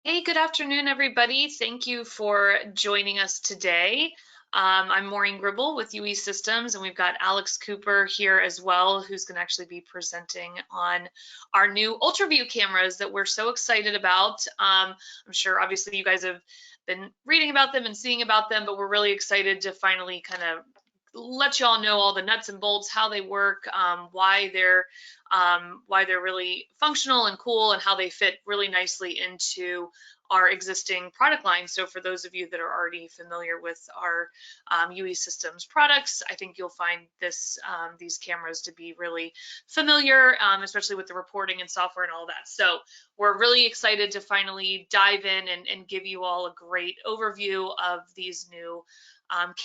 Hey, good afternoon, everybody. Thank you for joining us today. I'm Maureen Gribble with uesystems, and we've got Alex Cooper here as well, who's going to actually be presenting on our new UltraView cameras that we're so excited about. I'm sure, obviously, you guys have been reading about them and seeing about them, but we're really excited to finally kind of let you all know all the nuts and bolts, how they work, why they're really functional and cool, and how they fit really nicely into our existing product line. So for those of you that are already familiar with our uesystems products, I think you'll find these cameras to be really familiar, especially with the reporting and software and all that. So we're really excited to finally dive in and give you all a great overview of these new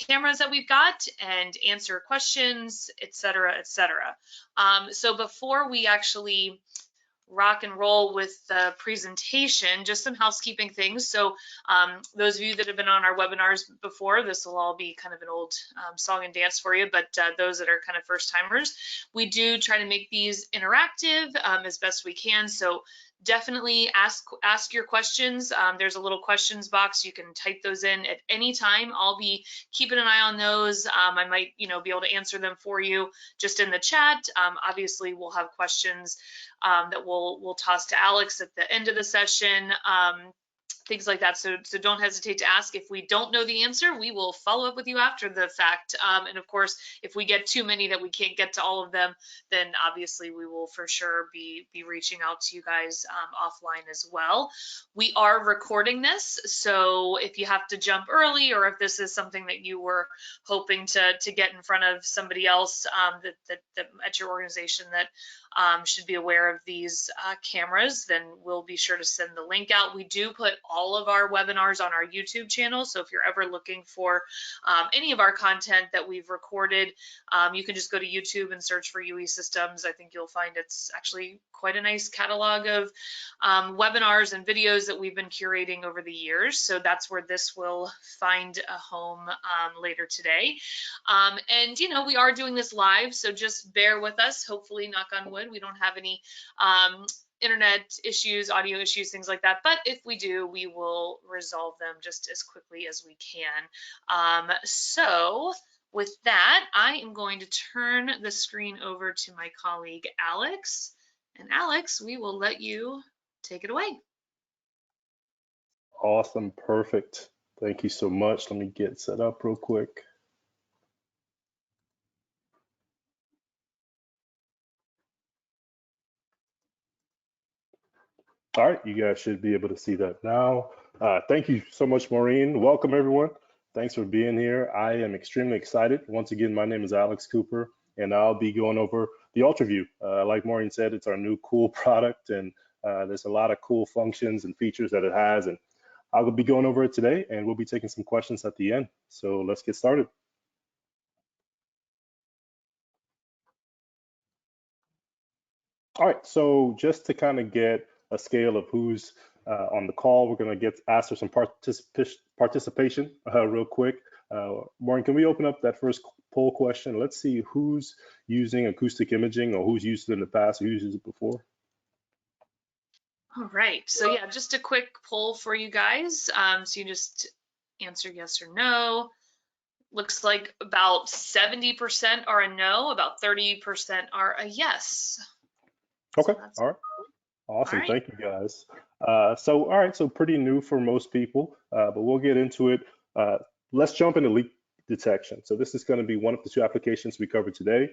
cameras that we've got and answer questions, etc., etc. So before we actually rock and roll with the presentation, just some housekeeping things. So those of you that have been on our webinars before, this will all be kind of an old song and dance for you, but those that are kind of first timers, we do try to make these interactive as best we can. So definitely ask your questions. There's a little questions box. You can type those in at any time. I'll be keeping an eye on those. I might, be able to answer them for you just in the chat. Obviously, we'll have questions that we'll toss to Alex at the end of the session. Things like that. So don't hesitate to ask. If we don't know the answer, we will follow up with you after the fact. And of course, if we get too many that we can't get to all of them, then obviously we will for sure be reaching out to you guys offline as well. We are recording this, so if you have to jump early, or if this is something that you were hoping to get in front of somebody else that at your organization that should be aware of these cameras, then we'll be sure to send the link out. We do put all of our webinars on our YouTube channel, so if you're ever looking for any of our content that we've recorded, you can just go to YouTube and search for uesystems. I think you'll find it's actually quite a nice catalog of webinars and videos that we've been curating over the years. So that's where this will find a home later today. And we are doing this live, so just bear with us. Hopefully, knock on wood, we don't have any internet issues, audio issues, things like that. But if we do, we will resolve them just as quickly as we can. So with that, I am going to turn the screen over to my colleague, Alex. And Alex, we will let you take it away. Awesome, perfect. Thank you so much. Let me get set up real quick. All right, you guys should be able to see that now. Thank you so much, Maureen. Welcome, everyone. Thanks for being here. I am extremely excited. Once again, my name is Alex Cooper, and I'll be going over the UltraView. Like Maureen said, it's our new cool product, and there's a lot of cool functions and features that it has, and I'll be going over it today, and we'll be taking some questions at the end. So let's get started. All right, so just to kind of get a scale of who's on the call, we're going to ask for some participation real quick. Maureen, can we open up that first poll question? Let's see who's using acoustic imaging, or who's used it in the past, or who's used it before. All right, so yeah, just a quick poll for you guys. So you just answer yes or no. Looks like about 70% are a no, about 30% are a yes. Okay, so all right. Awesome, thank you guys. All right, so pretty new for most people, but we'll get into it. Let's jump into leak detection. So this is going to be one of the two applications we cover today.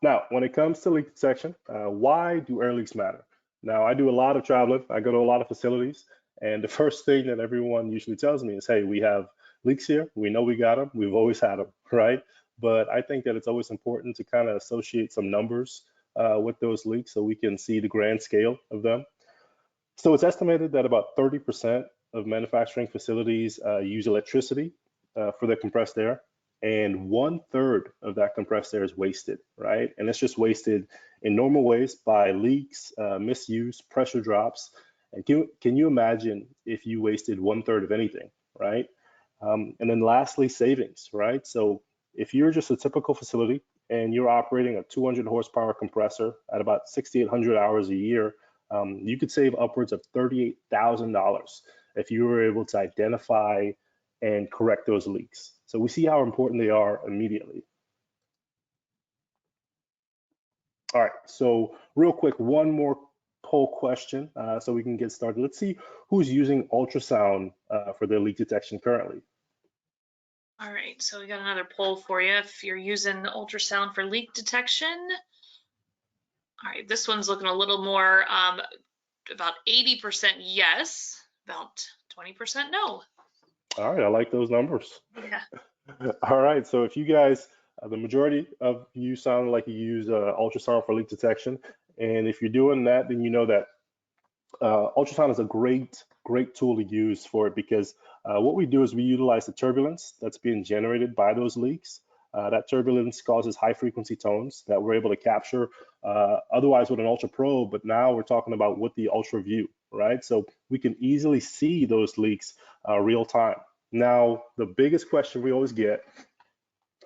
Now, when it comes to leak detection, why do air leaks matter? Now, I do a lot of traveling. I go to a lot of facilities, and the first thing that everyone usually tells me is, hey, we have leaks here. We know we got them. We've always had them, right? But I think that it's always important to kind of associate some numbers with those leaks so we can see the grand scale of them. So it's estimated that about 30% of manufacturing facilities use electricity for their compressed air, and 1/3 of that compressed air is wasted, right? And it's just wasted in normal ways by leaks, misuse, pressure drops. And can you imagine if you wasted 1/3 of anything, right? And then lastly, savings, right? So if you're just a typical facility and you're operating a 200 horsepower compressor at about 6,800 hours a year, you could save upwards of $38,000 if you were able to identify and correct those leaks. So we see how important they are immediately. All right, so real quick, one more poll question so we can get started. Let's see who's using ultrasound for their leak detection currently. All right, so we got another poll for you. If you're using ultrasound for leak detection, all right, this one's looking a little more, about 80% yes, about 20% no. All right, I like those numbers. Yeah. All right, so if you guys, the majority of you sound like you use ultrasound for leak detection, and if you're doing that, then you know that ultrasound is a great tool to use for it, because what we do is we utilize the turbulence that's being generated by those leaks. That turbulence causes high frequency tones that we're able to capture otherwise with an ultra probe, but now we're talking about with the UltraView, right? So we can easily see those leaks real time. Now, the biggest question we always get,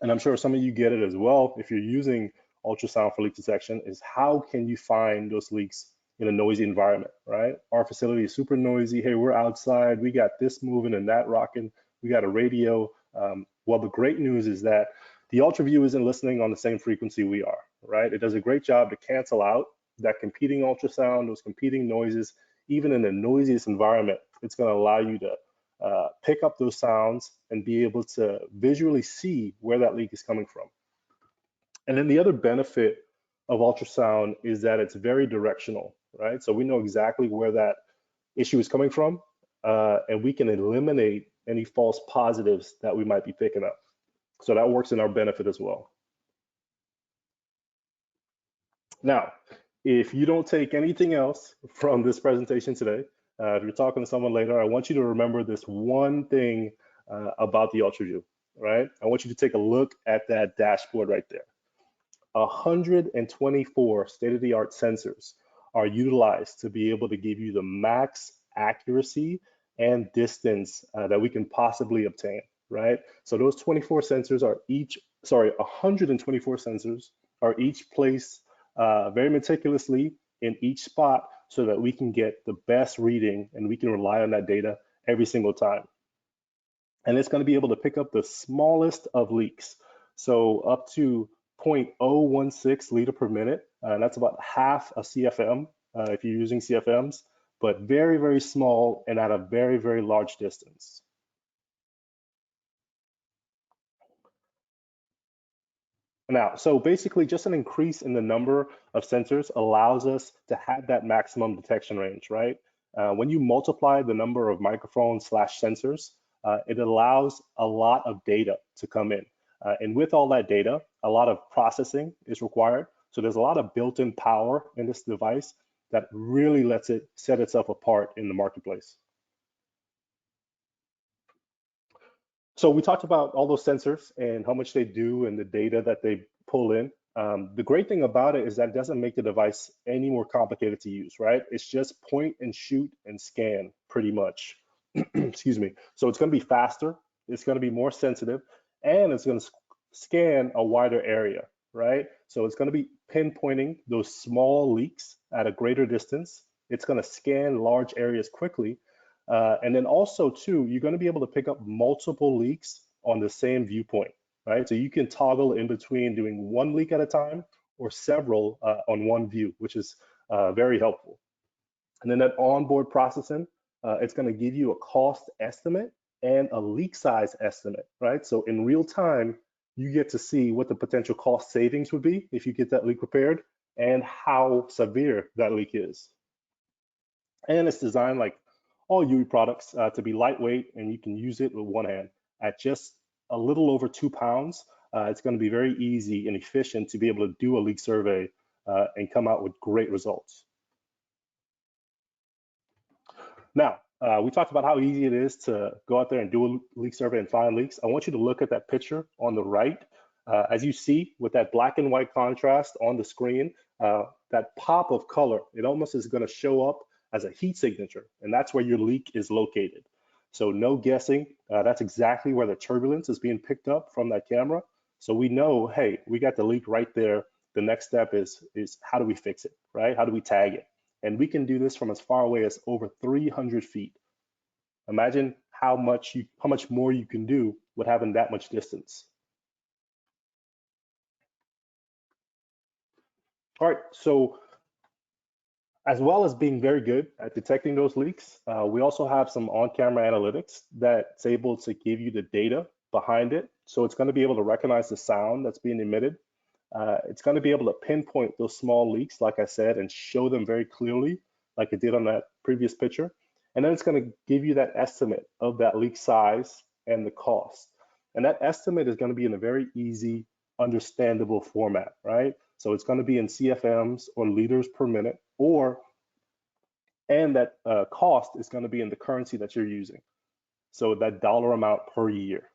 and I'm sure some of you get it as well if you're using ultrasound for leak detection, is how can you find those leaks in a noisy environment, right? Our facility is super noisy. Hey, we're outside. We got this moving and that rocking. We got a radio. Well, the great news is that the UltraView isn't listening on the same frequency we are, right? It does a great job to cancel out that competing ultrasound, those competing noises. Even in the noisiest environment, it's going to allow you to pick up those sounds and be able to visually see where that leak is coming from. And then the other benefit of ultrasound is that it's very directional, right? So we know exactly where that issue is coming from, and we can eliminate any false positives that we might be picking up. So that works in our benefit as well. Now, if you don't take anything else from this presentation today, if you're talking to someone later, I want you to remember this one thing about the UltraView, right? I want you to take a look at that dashboard right there. 124 state-of-the-art sensors are utilized to be able to give you the max accuracy and distance that we can possibly obtain, right? So those 24 sensors are each, 124 sensors are each placed very meticulously in each spot so that we can get the best reading and we can rely on that data every single time. And it's going to be able to pick up the smallest of leaks. So up to 0.016 liter per minute. That's about half a CFM if you're using CFMs, but very, very small and at a very, very large distance. Now, so basically just an increase in the number of sensors allows us to have that maximum detection range, right? When you multiply the number of microphones / sensors, it allows a lot of data to come in. And with all that data, a lot of processing is required. So there's a lot of built-in power in this device that really lets it set itself apart in the marketplace. So we talked about all those sensors and how much they do and the data that they pull in. The great thing about it is that it doesn't make the device any more complicated to use, right? It's just point and shoot and scan pretty much. Excuse me. So it's going to be faster, it's going to be more sensitive, and it's going to scan a wider area, right? So it's going to be pinpointing those small leaks at a greater distance. It's going to scan large areas quickly. And then also too, you're going to be able to pick up multiple leaks on the same viewpoint, right? So you can toggle in between doing one leak at a time or several on one view, which is very helpful. And then that onboard processing, it's going to give you a cost estimate and a leak size estimate, right? So in real time, you get to see what the potential cost savings would be if you get that leak repaired and how severe that leak is. And it's designed like all UE products to be lightweight, and you can use it with one hand. At just a little over 2 pounds, it's going to be very easy and efficient to be able to do a leak survey and come out with great results. Now, we talked about how easy it is to go out there and do a leak survey and find leaks. I want you to look at that picture on the right. As you see with that black and white contrast on the screen, that pop of color, it almost is going to show up as a heat signature, and that's where your leak is located. So no guessing, that's exactly where the turbulence is being picked up from that camera. So we know, hey, we got the leak right there. The next step is how do we fix it, right? How do we tag it? And we can do this from as far away as over 300 feet. Imagine how much more you can do with having that much distance. All right, so as well as being very good at detecting those leaks, we also have some on-camera analytics that's able to give you the data behind it. So it's going to be able to recognize the sound that's being emitted. It's going to be able to pinpoint those small leaks, like I said, and show them very clearly, like it did on that previous picture. And then it's going to give you that estimate of that leak size and the cost. And that estimate is going to be in a very easy, understandable format, right? So it's going to be in CFMs or liters per minute, and that cost is going to be in the currency that you're using. So that dollar amount per year.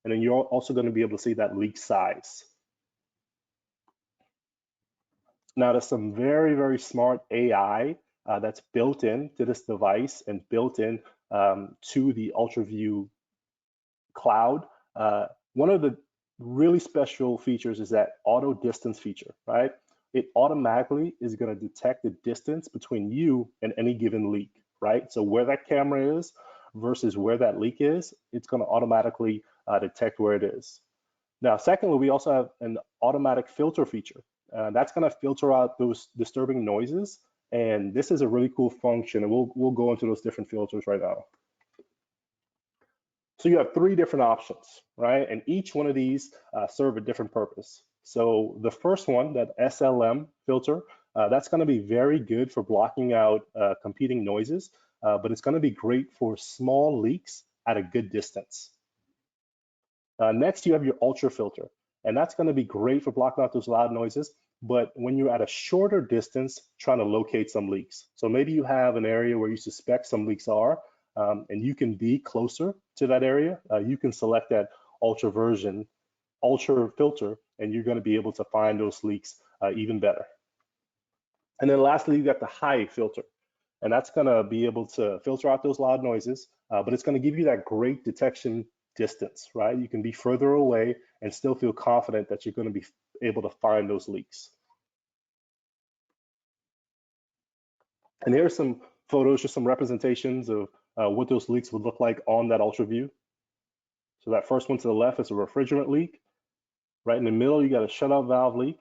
And then you're also going to be able to see that leak size. Now, there's some very, very smart AI that's built into this device and built in to the UltraView cloud. One of the really special features is that auto distance feature, right? It automatically is going to detect the distance between you and any given leak, right? So where that camera is versus where that leak is, it's going to automatically detect where it is. Now, secondly, we also have an automatic filter feature. That's going to filter out those disturbing noises. And this is a really cool function. And we'll go into those different filters right now. So you have three different options, right? And each one of these serve a different purpose. So the first one, that SLM filter, that's going to be very good for blocking out competing noises, but it's going to be great for small leaks at a good distance. Next, you have your ultra filter, and that's going to be great for blocking out those loud noises, but when you're at a shorter distance trying to locate some leaks. So maybe you have an area where you suspect some leaks are, and you can be closer to that area, you can select that ultra filter, and you're going to be able to find those leaks even better. And then lastly, you got the high filter, and that's going to be able to filter out those loud noises, but it's going to give you that great detection distance, right? You can be further away and still feel confident that you're going to be able to find those leaks. And here's some photos, just some representations of what those leaks would look like on that UltraView. So that first one to the left is a refrigerant leak. Right in the middle, you got a shutoff valve leak.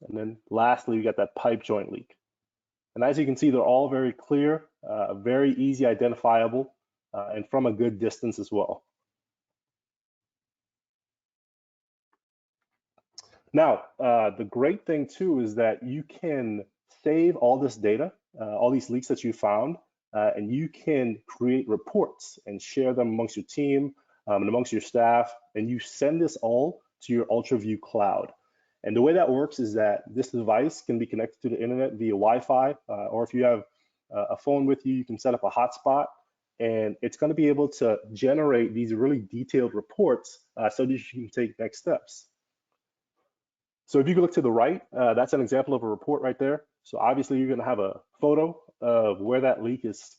And then lastly, you got that pipe joint leak. And as you can see, they're all very clear, very easy identifiable, and from a good distance as well. Now, the great thing too is that you can save all this data, all these leaks that you found, and you can create reports and share them amongst your team and amongst your staff, and you send this all to your UltraView cloud. And the way that works is that this device can be connected to the internet via Wi-Fi, or if you have a phone with you, you can set up a hotspot, and it's going to be able to generate these really detailed reports so that you can take next steps. So if you look to the right, that's an example of a report right there. So obviously you're going to have a photo of where that leak is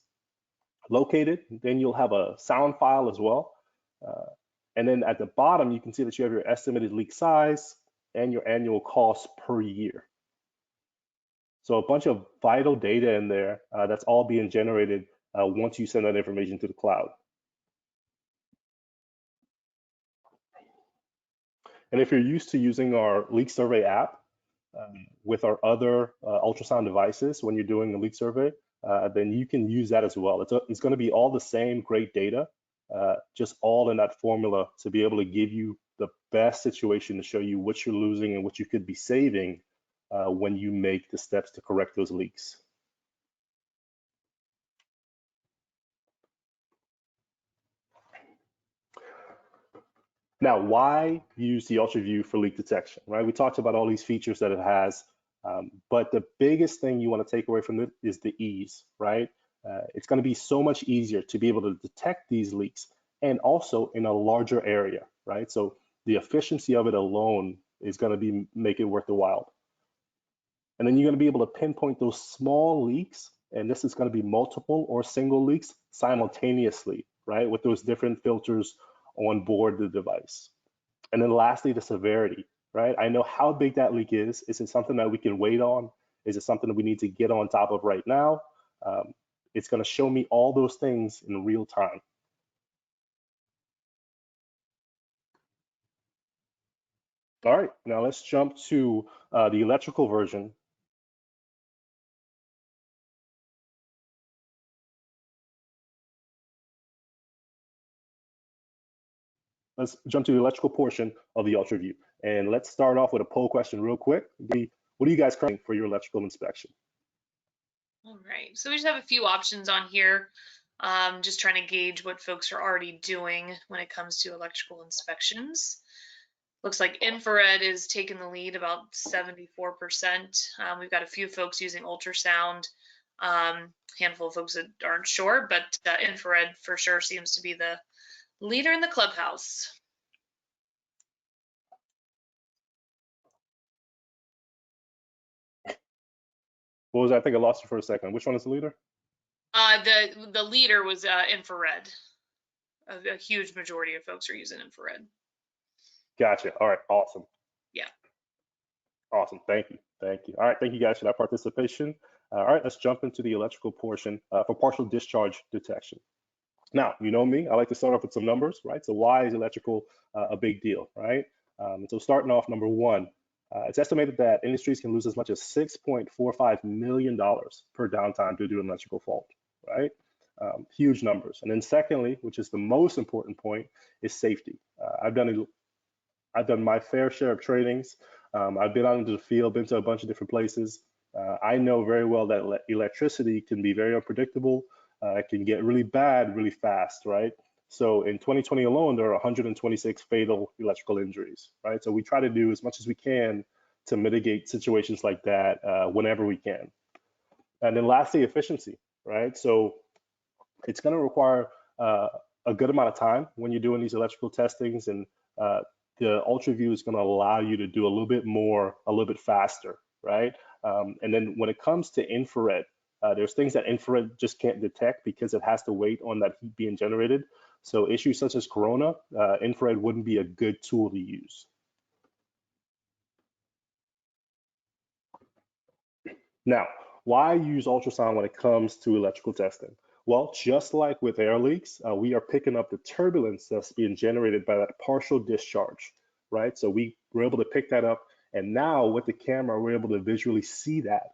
located. Then you'll have a sound file as well. And then at the bottom, you can see that you have your estimated leak size and your annual cost per year. So a bunch of vital data in there that's all being generated once you send that information to the cloud. And if you're used to using our leak survey app with our other ultrasound devices when you're doing a leak survey, then you can use that as well. It's going to be all the same great data, just all in that formula to be able to give you the best situation to show you what you're losing and what you could be saving when you make the steps to correct those leaks. Now, why use the UltraView for leak detection, right? We talked about all these features that it has, but the biggest thing you want to take away from it is the ease, right? It's going to be so much easier to be able to detect these leaks and also in a larger area, right? So the efficiency of it alone is going to make it worth the while. And then you're going to be able to pinpoint those small leaks, and this is going to be multiple or single leaks simultaneously, right? With those different filters on board the device. And then lastly, the severity, right? I know how big that leak is. Is it something that we can wait on? Is it something that we need to get on top of right now? It's going to show me all those things in real time. All right, now let's jump to the electrical version. Let's jump to the electrical portion of the UltraView. And let's start off with a poll question real quick. What are you guys currently for your electrical inspection? All right, so we just have a few options on here. Just trying to gauge what folks are already doing when it comes to electrical inspections. Looks like infrared is taking the lead, about 74%. We've got a few folks using ultrasound, handful of folks that aren't sure, but infrared for sure seems to be the leader in the clubhouse. What was that? I think I lost you for a second. Which one is the leader? The leader was infrared. A huge majority of folks are using infrared. Gotcha. All right. Awesome. Yeah. Awesome. Thank you. Thank you. All right. Thank you guys for that participation. All right. Let's jump into the electrical portion for partial discharge detection. Now, you know me, I like to start off with some numbers, right? So why is electrical a big deal, right? So starting off, number one, it's estimated that industries can lose as much as $6.45 million per downtime due to an electrical fault, right? Huge numbers. And then secondly, which is the most important point, is safety. I've done my fair share of trainings. I've been out into the field, been to a bunch of different places. I know very well that electricity can be very unpredictable. It can get really bad really fast, right? So in 2020 alone, there are 126 fatal electrical injuries, right? So we try to do as much as we can to mitigate situations like that whenever we can. And then lastly, efficiency, right? So it's going to require a good amount of time when you're doing these electrical testings, and the UltraView is going to allow you to do a little bit more, a little bit faster, right? And then when it comes to infrared, there's things that infrared just can't detect because it has to wait on that heat being generated. So issues such as corona, infrared wouldn't be a good tool to use. Now, why use ultrasound when it comes to electrical testing? Well, just like with air leaks, we are picking up the turbulence that's being generated by that partial discharge, right? So we were able to pick that up, and now with the camera, we're able to visually see that.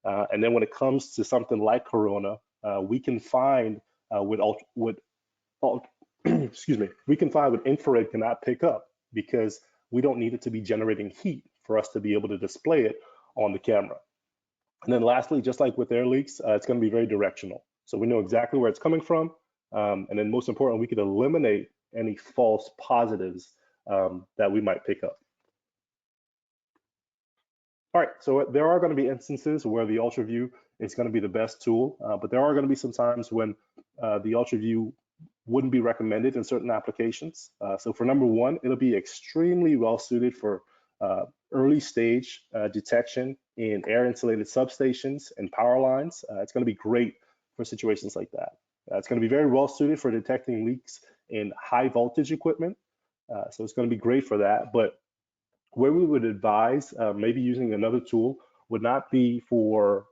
And then when it comes to something like corona, we can find excuse me, we can find what infrared cannot pick up because we don't need it to be generating heat for us to be able to display it on the camera. And then lastly, just like with air leaks, it's going to be very directional. So we know exactly where it's coming from. And then most important, we could eliminate any false positives that we might pick up. All right, so there are going to be instances where the UltraView is going to be the best tool, but there are going to be some times when the UltraView wouldn't be recommended in certain applications. So for number one, it'll be extremely well suited for early stage detection in air insulated substations and power lines. It's going to be great for situations like that. It's going to be very well suited for detecting leaks in high voltage equipment. So it's going to be great for that. But where we would advise maybe using another tool would not be for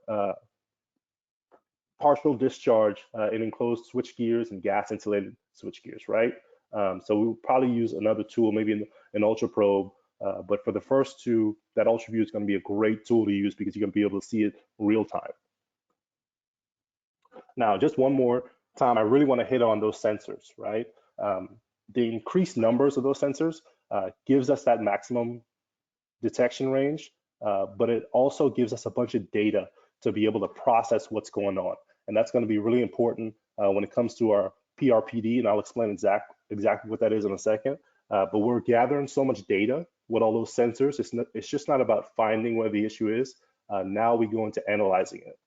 partial discharge in enclosed switch gears and gas insulated switch gears, right? So we'll probably use another tool, maybe an UltraProbe. But for the first two, that UltraView is going to be a great tool to use because you're going to be able to see it real time. Now, just one more time, I really want to hit on those sensors, right? The increased numbers of those sensors gives us that maximum detection range, but it also gives us a bunch of data to be able to process what's going on. And that's going to be really important when it comes to our PRPD, and I'll explain exactly what that is in a second. But we're gathering so much data with all those sensors. It's just not about finding where the issue is. Now we go into analyzing it.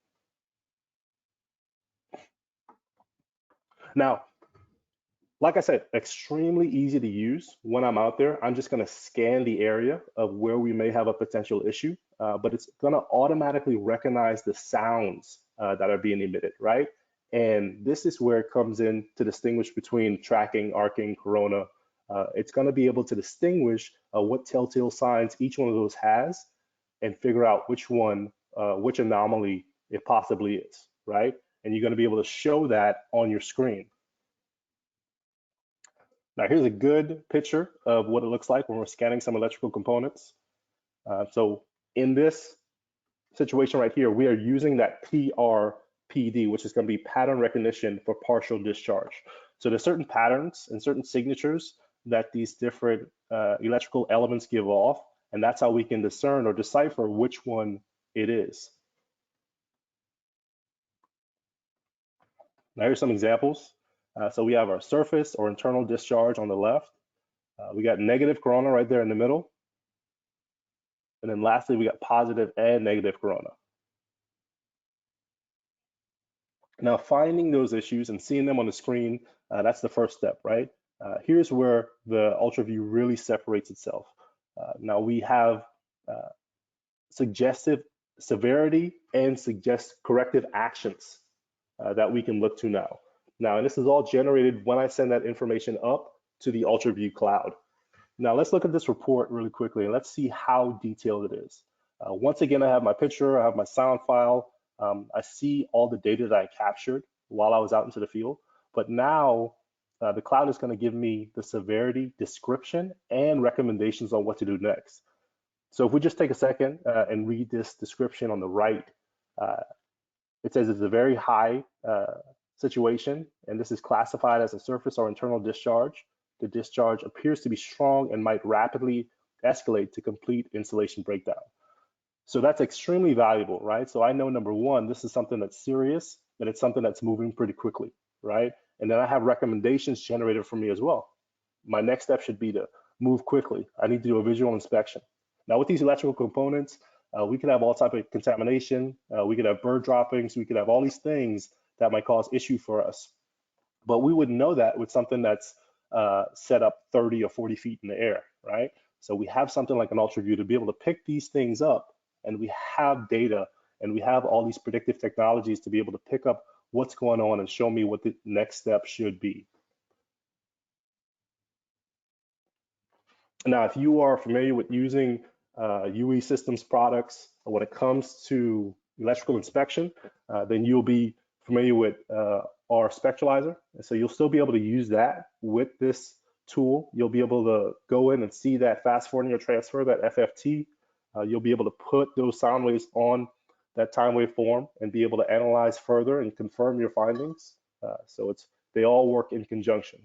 Now, like I said, extremely easy to use. When I'm out there, I'm just going to scan the area of where we may have a potential issue, but it's going to automatically recognize the sounds that are being emitted, right? And this is where it comes in to distinguish between tracking, arcing, corona, it's going to be able to distinguish what telltale signs each one of those has and figure out which one, which anomaly it possibly is, right? And you're going to be able to show that on your screen. Now, here's a good picture of what it looks like when we're scanning some electrical components. So in this situation right here, we are using that PRPD, which is going to be pattern recognition for partial discharge. So there's certain patterns and certain signatures that these different electrical elements give off, and that's how we can discern or decipher which one it is. Now here's some examples. So we have our surface or internal discharge on the left. We got negative corona right there in the middle. And then lastly, we got positive and negative corona. Now, finding those issues and seeing them on the screen, that's the first step, right? Here's where the UltraView really separates itself. Now, we have suggestive severity and suggest corrective actions that we can look to now. Now, and this is all generated when I send that information up to the UltraView cloud. Now, let's look at this report really quickly and let's see how detailed it is. Once again, I have my picture, I have my sound file. I see all the data that I captured while I was out into the field, but now the cloud is going to give me the severity description and recommendations on what to do next. So if we just take a second and read this description on the right, it says it's a very high situation, and this is classified as a surface or internal discharge. The discharge appears to be strong and might rapidly escalate to complete insulation breakdown. So that's extremely valuable, right? So I know, number one, this is something that's serious and it's something that's moving pretty quickly, right? And then I have recommendations generated for me as well. My next step should be to move quickly. I need to do a visual inspection. Now with these electrical components, we could have all type of contamination. We could have bird droppings. We could have all these things that might cause issue for us. But we wouldn't know that with something that's set up 30 or 40 feet in the air, right? So we have something like an UltraView to be able to pick these things up, and we have data and we have all these predictive technologies to be able to pick up what's going on and show me what the next step should be. Now, if you are familiar with using uesystems products when it comes to electrical inspection, then you'll be familiar with our spectralizer. And so you'll still be able to use that with this tool. You'll be able to go in and see that fast Fourier transfer, that FFT. You'll be able to put those sound waves on that time wave form and be able to analyze further and confirm your findings. So they all work in conjunction.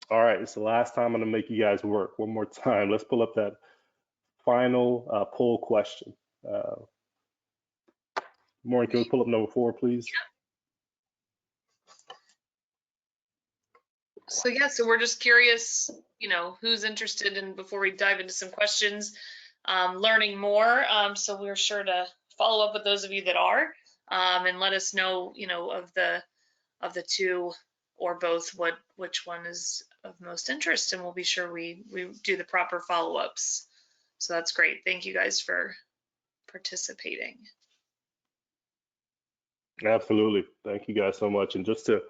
All right, it's the last time I'm gonna make you guys work one more time. Let's pull up that final poll question. Maureen, can we pull up number 4, please? So yeah, so we're just curious, who's interested in, before we dive into some questions, learning more. So we're sure to follow up with those of you that are, and let us know, of the two or both, which one is of most interest, and we'll be sure we do the proper follow-ups. So that's great. Thank you guys for participating. Absolutely. Thank you guys so much. And just to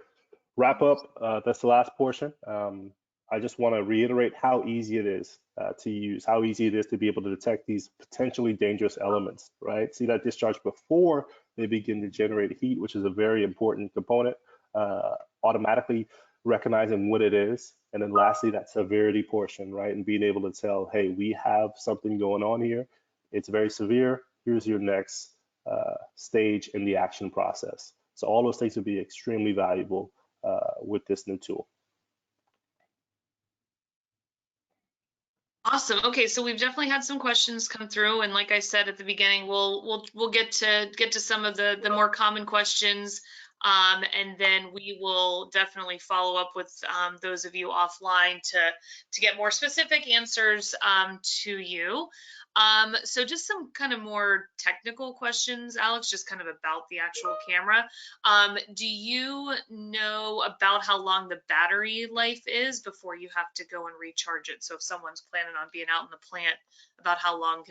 wrap up, that's the last portion. I just want to reiterate how easy it is to use, how easy it is to be able to detect these potentially dangerous elements, right? See that discharge before they begin to generate heat, which is a very important component, automatically recognizing what it is. And then lastly, that severity portion, right? And being able to tell, hey, we have something going on here. It's very severe. Here's your next stage in the action process. So all those things would be extremely valuable with this new tool. Awesome. Okay, so we've definitely had some questions come through, and like I said at the beginning, we'll get to some of the more common questions, and then we will definitely follow up with those of you offline to get more specific answers to you. So just some kind of more technical questions, Alex, just kind of about the actual camera. Do you know about how long the battery life is before you have to go and recharge it? So if someone's planning on being out in the plant, about how long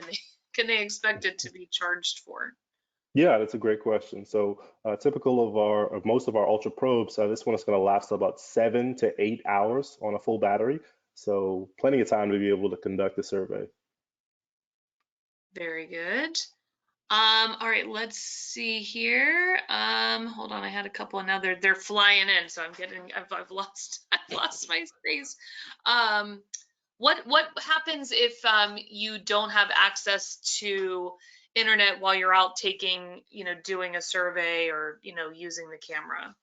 can they expect it to be charged for? Yeah, that's a great question. So typical of most of our ultra probes, this one is going to last about 7 to 8 hours on a full battery. So plenty of time to be able to conduct a survey. Very good. All right, let's see here. Hold on, I had a couple and now they're flying in, so I've lost I've lost my space. Um, what happens if you don't have access to internet while you're out taking, doing a survey or, using the camera?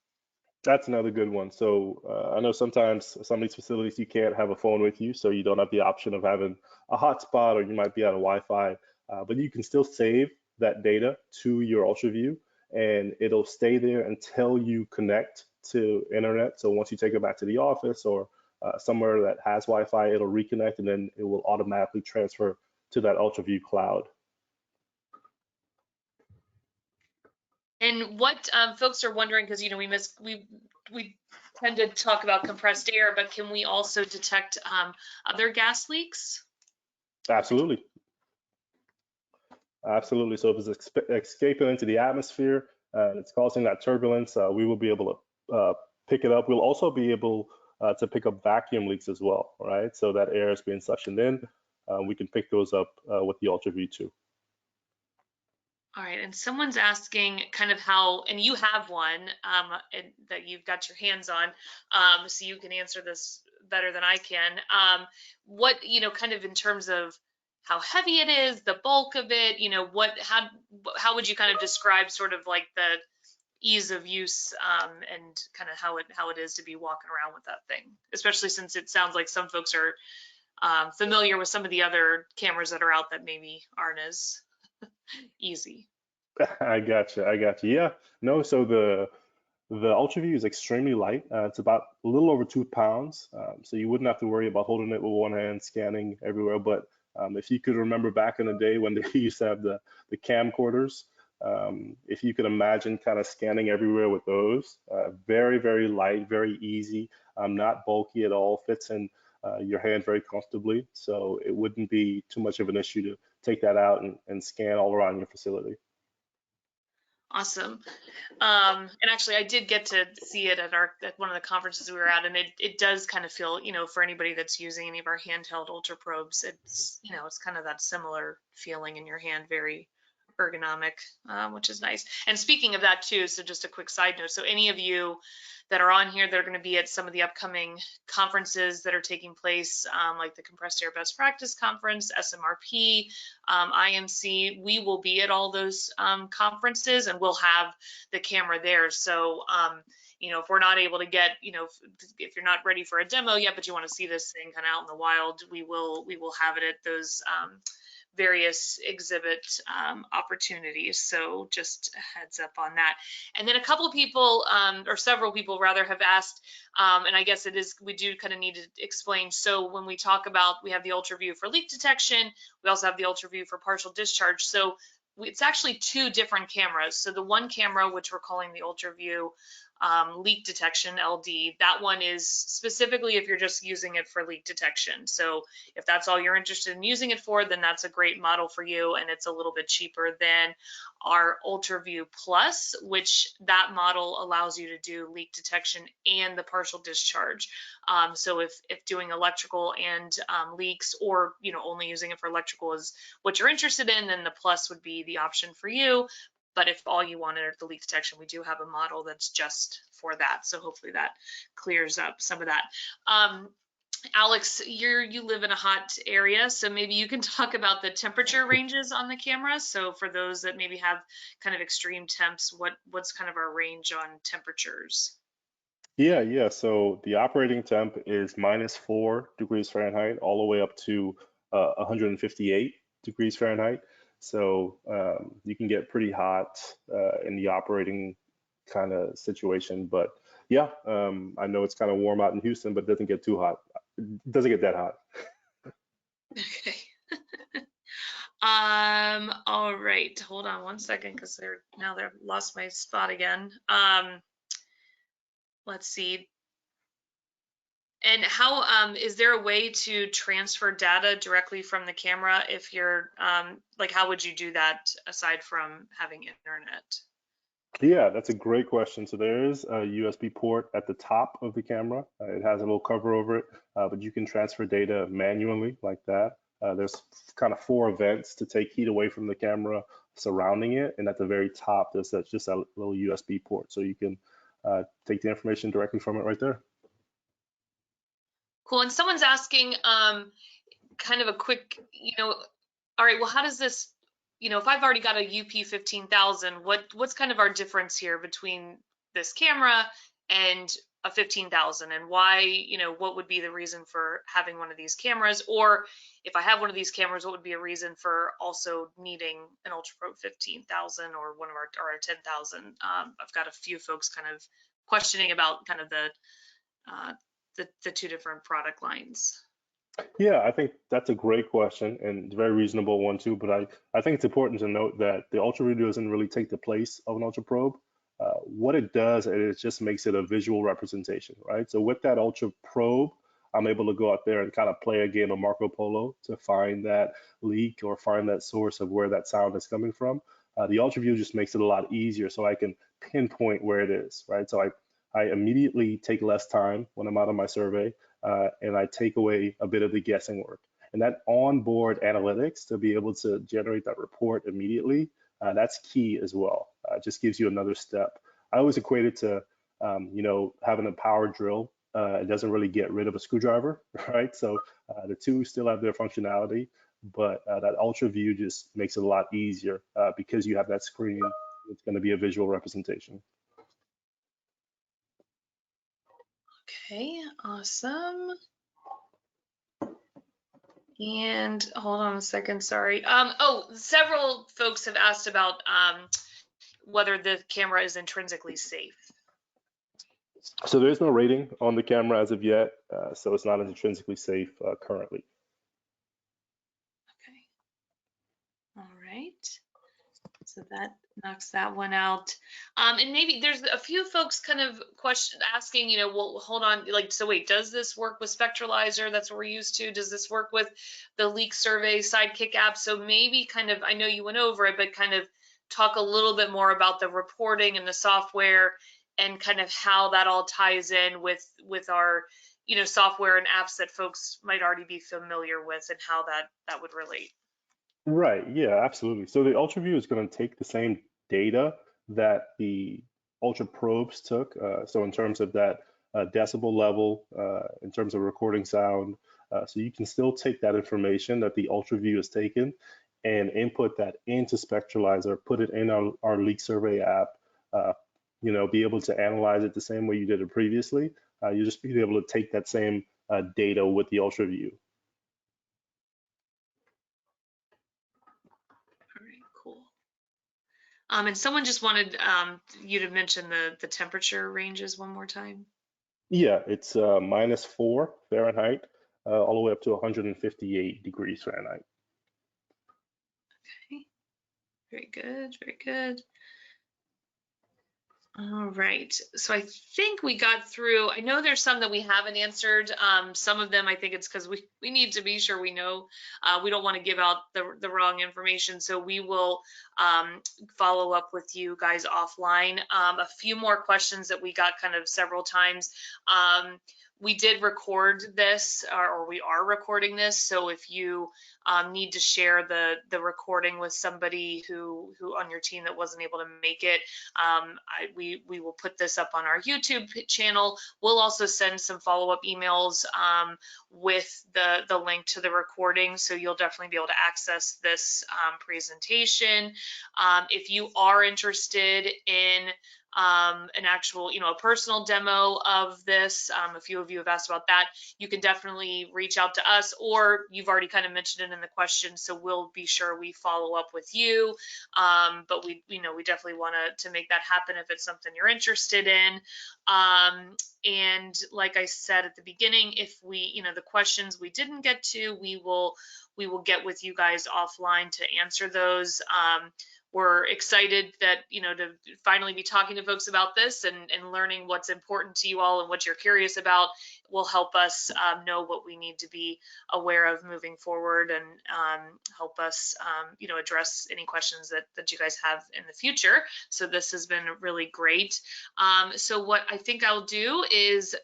That's another good one. So I know sometimes some of these facilities you can't have a phone with you, so you don't have the option of having a hotspot, or you might be out of Wi-Fi, but you can still save that data to your UltraView, and it'll stay there until you connect to internet. So once you take it back to the office or somewhere that has Wi-Fi, it'll reconnect, and then it will automatically transfer to that UltraView cloud. And what folks are wondering, because we tend to talk about compressed air, but can we also detect other gas leaks? Absolutely. Absolutely. So if it's escaping into the atmosphere and it's causing that turbulence, we will be able to pick it up. We'll also be able to pick up vacuum leaks as well, right? So that air is being suctioned in. We can pick those up with the UltraView too. All right, and someone's asking kind of how, and you have one that you've got your hands on, so you can answer this better than I can. What, kind of in terms of how heavy it is, the bulk of it, how would you kind of describe sort of like the ease of use and kind of how it is to be walking around with that thing, especially since it sounds like some folks are familiar with some of the other cameras that are out that maybe aren't as easy. I got you. I got you. Yeah. No. So the UltraView is extremely light. It's about a little over 2 pounds. So you wouldn't have to worry about holding it with one hand, scanning everywhere. But if you could remember back in the day when they used to have the camcorders, if you could imagine kind of scanning everywhere with those, very, very light, very easy, not bulky at all, fits in your hand very comfortably. So it wouldn't be too much of an issue to take that out and scan all around your facility. Awesome. And actually, I did get to see it at one of the conferences we were at, and it does kind of feel, for anybody that's using any of our handheld ultra probes, it's kind of that similar feeling in your hand, very ergonomic, which is nice. And speaking of that too, so just a quick side note. So any of you that are on here that are going to be at some of the upcoming conferences that are taking place, like the Compressed Air Best Practice Conference, SMRP, IMC, we will be at all those conferences, and we'll have the camera there. So if we're not able to get, if you're not ready for a demo yet, but you want to see this thing kind of out in the wild, we will have it at those various exhibit opportunities. So just a heads up on that. And then a couple of people, or several people rather, have asked, and I guess we do kind of need to explain. So when we talk about, we have the UltraView for leak detection, we also have the UltraView for partial discharge. So it's actually two different cameras. So the one camera, which we're calling the UltraView leak detection, LD, that one is specifically if you're just using it for leak detection. So if that's all you're interested in using it for, then that's a great model for you, and it's a little bit cheaper than our UltraView Plus, which that model allows you to do leak detection and the partial discharge. So if doing electrical and leaks, or only using it for electrical is what you're interested in, then the Plus would be the option for you. But if all you wanted are the leak detection, we do have a model that's just for that. So hopefully that clears up some of that. Alex, you live in a hot area, so maybe you can talk about the temperature ranges on the camera. So for those that maybe have kind of extreme temps, what's kind of our range on temperatures? Yeah, yeah. So the operating temp is -4 degrees Fahrenheit all the way up to 158 degrees Fahrenheit. So you can get pretty hot in the operating kind of situation. But yeah, I know it's kind of warm out in Houston, but it doesn't get too hot. It doesn't get that hot. Okay. All right. Hold on one second, because they've lost my spot again. Let's see. And how is there a way to transfer data directly from the camera if you're like how would you do that aside from having internet? Yeah, that's a great question. So there is a USB port at the top of the camera. It has a little cover over it, but you can transfer data manually like that. There's kind of four vents to take heat away from the camera surrounding it, and at the very top, there's just a little USB port, so you can take the information directly from it right there. Cool. And someone's asking kind of a quick, all right, well, how does this, if I've already got a UP 15,000, what's kind of our difference here between this camera and a 15,000, and why, what would be the reason for having one of these cameras? Or if I have one of these cameras, what would be a reason for also needing an Ultra Pro 15,000 or one of our 10,000? I've got a few folks kind of questioning about kind of uh, the two different product lines. Yeah, I think that's a great question and a very reasonable one too. But I think it's important to note that the UltraView doesn't really take the place of an Ultra Probe. What it does is it just makes it a visual representation, right? So with that Ultra Probe, I'm able to go out there and kind of play a game of Marco Polo to find that leak or find that source of where that sound is coming from. The UltraView just makes it a lot easier so I can pinpoint where it is, right? So I immediately take less time when I'm out on my survey, and I take away a bit of the guessing work. And that onboard analytics to be able to generate that report immediately, that's key as well. It just gives you another step. I always equate it to, having a power drill. It doesn't really get rid of a screwdriver, right? So the two still have their functionality, but that UltraView just makes it a lot easier because you have that screen. It's going to be a visual representation. Okay, awesome. And hold on a second, sorry. Several folks have asked about whether the camera is intrinsically safe. So there's no rating on the camera as of yet, so it's not intrinsically safe currently. Okay. All right. So that knocks that one out. And maybe there's a few folks kind of asking, well, hold on, like, so wait, does this work with Spectralizer? That's what we're used to. Does this work with the Leak Survey Sidekick app? So maybe kind of, I know you went over it, but kind of talk a little bit more about the reporting and the software and kind of how that all ties in with our, software and apps that folks might already be familiar with and how that would relate. Right, yeah, absolutely. So the UltraView is going to take the same data that the Ultra Probes took. So in terms of that decibel level, in terms of recording sound, so you can still take that information that the UltraView has taken and input that into Spectralizer, put it in our Leak Survey app, be able to analyze it the same way you did it previously. You just be able to take that same data with the UltraView. And someone just wanted you to mention the temperature ranges one more time. Yeah, it's -4 Fahrenheit, all the way up to 158 degrees Fahrenheit. Okay, very good, very good. All right, so I think we got through. I know there's some that we haven't answered. Some of them, I think it's because we need to be sure we know. We don't want to give out the wrong information, so we will follow up with you guys offline. A few more questions that we got kind of several times. We did record this, or we are recording this, so if you need to share the recording with somebody who on your team that wasn't able to make it, we will put this up on our YouTube channel. We'll also send some follow-up emails with the link to the recording, so you'll definitely be able to access this presentation. If you are interested in an actual, a personal demo of this, a few of you have asked about that, you can definitely reach out to us, or you've already kind of mentioned it in the question, so we'll be sure we follow up with you. But we definitely want to make that happen if it's something you're interested in. And like I said at the beginning, if we, the questions we didn't get to, we will get with you guys offline to answer those. we're excited that, to finally be talking to folks about this and learning what's important to you all and what you're curious about will help us know what we need to be aware of moving forward, and help us, address any questions that you guys have in the future. So this has been really great. So what I think I'll do is,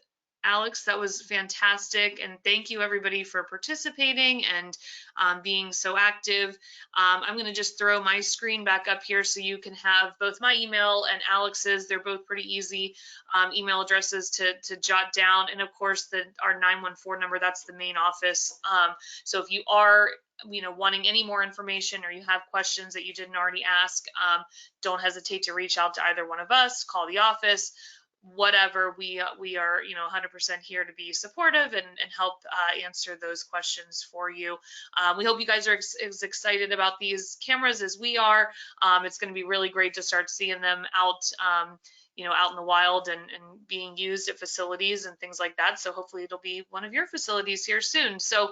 Alex, that was fantastic. And thank you everybody for participating and being so active. I'm going to just throw my screen back up here so you can have both my email and Alex's. They're both pretty easy email addresses to jot down. And of course, our 914 number, that's the main office. So if you are wanting any more information, or you have questions that you didn't already ask, don't hesitate to reach out to either one of us, call the office, whatever. We are 100% here to be supportive and help answer those questions for you. We hope you guys are as excited about these cameras as we are. It's going to be really great to start seeing them out out in the wild and being used at facilities and things like that. So hopefully it'll be one of your facilities here soon. So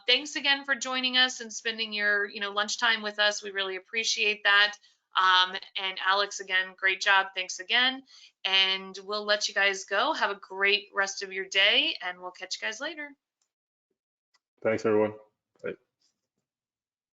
thanks again for joining us and spending your lunchtime with us. We really appreciate that. And Alex, again, great job. Thanks again. And we'll let you guys go. Have a great rest of your day, and we'll catch you guys later. Thanks, everyone.